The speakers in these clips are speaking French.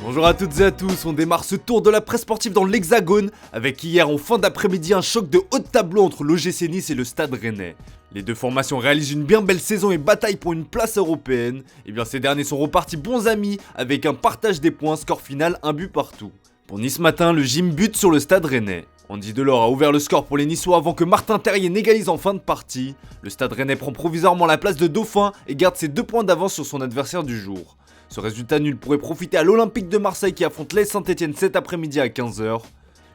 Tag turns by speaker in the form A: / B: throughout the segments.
A: Bonjour à toutes et à tous, on démarre ce tour de la presse sportive dans l'Hexagone avec hier en fin d'après-midi un choc de haut de tableau entre l'OGC Nice et le Stade Rennais. Les deux formations réalisent une bien belle saison et bataillent pour une place européenne. Et bien ces derniers sont repartis bons amis avec un partage des points, score final 1 but partout. Pour Nice matin, le gym bute sur le Stade Rennais. Andy Delors a ouvert le score pour les Niçois avant que Martin Terrier n'égalise en fin de partie. Le Stade Rennais prend provisoirement la place de Dauphin et garde ses 2 points d'avance sur son adversaire du jour. Ce résultat nul pourrait profiter à l'Olympique de Marseille qui affronte l'AS Saint-Etienne cet après-midi à 15h.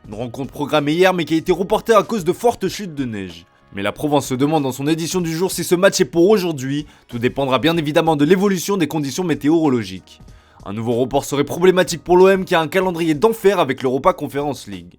A: Une rencontre programmée hier mais qui a été reportée à cause de fortes chutes de neige. Mais la Provence se demande dans son édition du jour si ce match est pour aujourd'hui. Tout dépendra bien évidemment de l'évolution des conditions météorologiques. Un nouveau report serait problématique pour l'OM qui a un calendrier d'enfer avec l'Europa Conference League.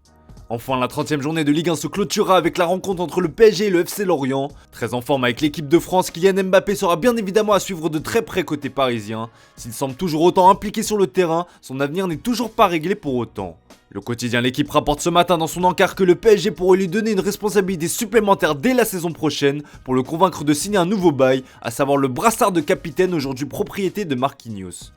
A: Enfin, la 30e journée de Ligue 1 se clôturera avec la rencontre entre le PSG et le FC Lorient. Très en forme avec l'équipe de France, Kylian Mbappé sera bien évidemment à suivre de très près côté parisien. S'il semble toujours autant impliqué sur le terrain, son avenir n'est toujours pas réglé pour autant. Le quotidien L'équipe rapporte ce matin dans son encart que le PSG pourrait lui donner une responsabilité supplémentaire dès la saison prochaine pour le convaincre de signer un nouveau bail, à savoir le brassard de capitaine aujourd'hui propriété de Marquinhos.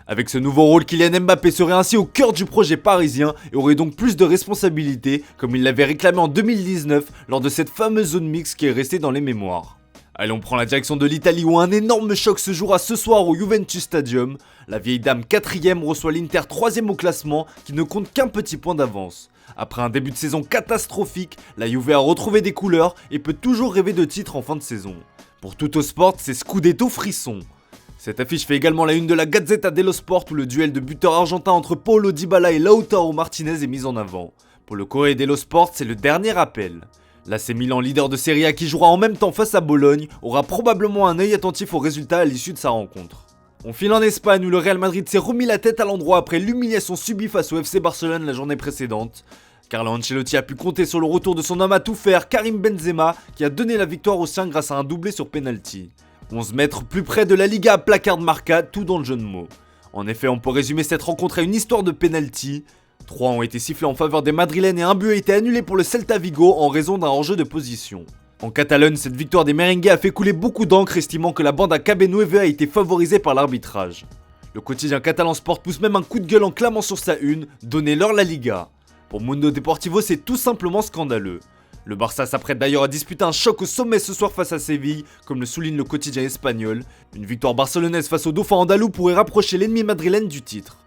A: Avec ce nouveau rôle, Kylian Mbappé serait ainsi au cœur du projet parisien et aurait donc plus de responsabilités, comme il l'avait réclamé en 2019 lors de cette fameuse zone mixte qui est restée dans les mémoires. Allez, on prend la direction de l'Italie où un énorme choc se jouera ce soir au Juventus Stadium. La vieille dame 4ème reçoit l'Inter 3ème au classement qui ne compte qu'un petit point d'avance. Après un début de saison catastrophique, la Juve a retrouvé des couleurs et peut toujours rêver de titre en fin de saison. Pour Tuttosport, c'est Scudetto frisson. Cette affiche fait également la une de la Gazzetta dello Sport où le duel de buteurs argentins entre Paulo Dybala et Lautaro Martinez est mis en avant. Pour le Corriere dello Sport, c'est le dernier appel. L'AC Milan, leader de Serie A qui jouera en même temps face à Bologne, aura probablement un œil attentif aux résultats à l'issue de sa rencontre. On file en Espagne où le Real Madrid s'est remis la tête à l'endroit après l'humiliation subie face au FC Barcelone la journée précédente. Carlo Ancelotti a pu compter sur le retour de son homme à tout faire, Karim Benzema, qui a donné la victoire aux siens grâce à un doublé sur penalty. 11 mètres plus près de la Liga à placard de Marca, tout dans le jeu de mots. En effet, on peut résumer cette rencontre à une histoire de penalty. 3 ont été sifflés en faveur des Madrilènes et un but a été annulé pour le Celta Vigo en raison d'un hors-jeu de position. En Catalogne, cette victoire des merengues a fait couler beaucoup d'encre, estimant que la bande à KB9 a été favorisée par l'arbitrage. Le quotidien catalan Sport pousse même un coup de gueule en clamant sur sa une « Donnez-leur la Liga ». Pour Mundo Deportivo, c'est tout simplement scandaleux. Le Barça s'apprête d'ailleurs à disputer un choc au sommet ce soir face à Séville, comme le souligne le quotidien espagnol. Une victoire barcelonaise face au dauphin andalou pourrait rapprocher l'ennemi madrilène du titre.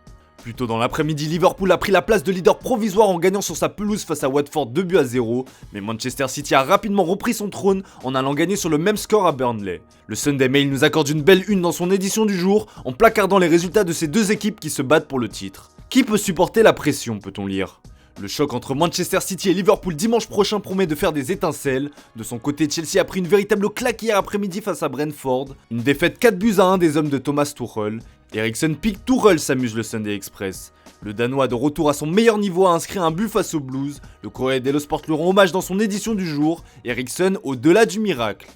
A: Plus tôt dans l'après-midi, Liverpool a pris la place de leader provisoire en gagnant sur sa pelouse face à Watford 2-0, mais Manchester City a rapidement repris son trône en allant gagner sur le même score à Burnley. Le Sunday Mail nous accorde une belle une dans son édition du jour, en placardant les résultats de ces deux équipes qui se battent pour le titre. Qui peut supporter la pression, peut-on lire ? Le choc entre Manchester City et Liverpool dimanche prochain promet de faire des étincelles. De son côté, Chelsea a pris une véritable claque hier après-midi face à Brentford. Une défaite 4-1 des hommes de Thomas Tuchel. Eriksen pique Tuchel, s'amuse le Sunday Express. Le Danois de retour à son meilleur niveau a inscrit un but face aux Blues. Le Corriere dello Sport lui rend hommage dans son édition du jour. Eriksen au-delà du miracle.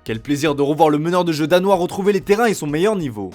A: Quel plaisir de revoir le meneur de jeu danois retrouver les terrains et son meilleur niveau.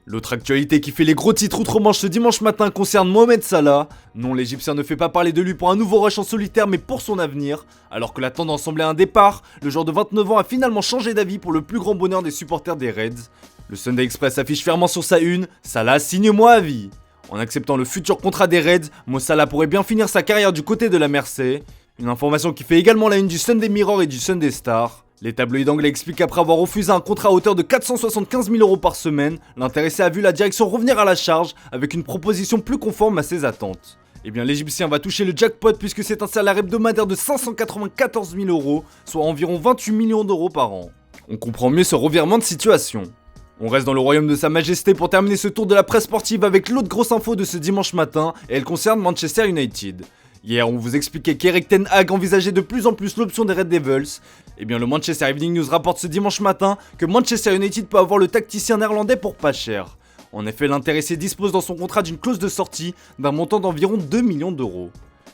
A: L'autre actualité qui fait les gros titres outre-Manche ce dimanche matin concerne Mohamed Salah. Non, l'Égyptien ne fait pas parler de lui pour un nouveau rush en solitaire mais pour son avenir. Alors que la tendance semblait un départ, le joueur de 29 ans a finalement changé d'avis pour le plus grand bonheur des supporters des Reds. Le Sunday Express affiche fièrement sur sa une « Salah, signe-moi à vie ». En acceptant le futur contrat des Reds, Mo Salah pourrait bien finir sa carrière du côté de la Mersey. Une information qui fait également la une du Sunday Mirror et du Sunday Star. Les tabloïds anglais expliquent qu'après avoir refusé un contrat à hauteur de 475 000 € par semaine, l'intéressé a vu la direction revenir à la charge avec une proposition plus conforme à ses attentes. Eh bien l'Égyptien va toucher le jackpot puisque c'est un salaire hebdomadaire de 594 000 €, soit environ 28 millions d'euros par an. On comprend mieux ce revirement de situation. On reste dans le royaume de sa majesté pour terminer ce tour de la presse sportive avec l'autre grosse info de ce dimanche matin et elle concerne Manchester United. Hier, on vous expliquait qu'Erik ten Hag envisageait de plus en plus l'option des Red Devils. Eh bien, le Manchester Evening News rapporte ce dimanche matin que Manchester United peut avoir le tacticien néerlandais pour pas cher. En effet, l'intéressé dispose dans son contrat d'une clause de sortie d'un montant d'environ 2 millions d'euros.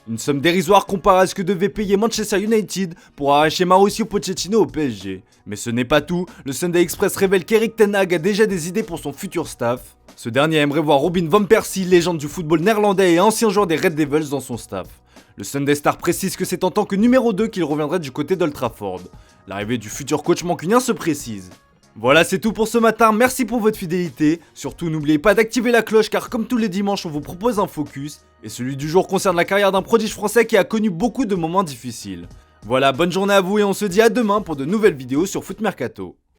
A: Une somme dérisoire comparée à ce que devait payer Manchester United pour arracher Mauricio Pochettino au PSG. Mais ce n'est pas tout, le Sunday Express révèle qu'Erik ten Hag a déjà des idées pour son futur staff. Ce dernier aimerait voir Robin van Persie, légende du football néerlandais et ancien joueur des Red Devils dans son staff. Le Sunday Star précise que c'est en tant que numéro 2 qu'il reviendrait du côté d'Old Trafford. L'arrivée du futur coach mancunien se précise. Voilà, c'est tout pour ce matin, merci pour votre fidélité. Surtout n'oubliez pas d'activer la cloche car comme tous les dimanches on vous propose un focus. Et celui du jour concerne la carrière d'un prodige français qui a connu beaucoup de moments difficiles. Voilà, bonne journée à vous et on se dit à demain pour de nouvelles vidéos sur Foot Mercato.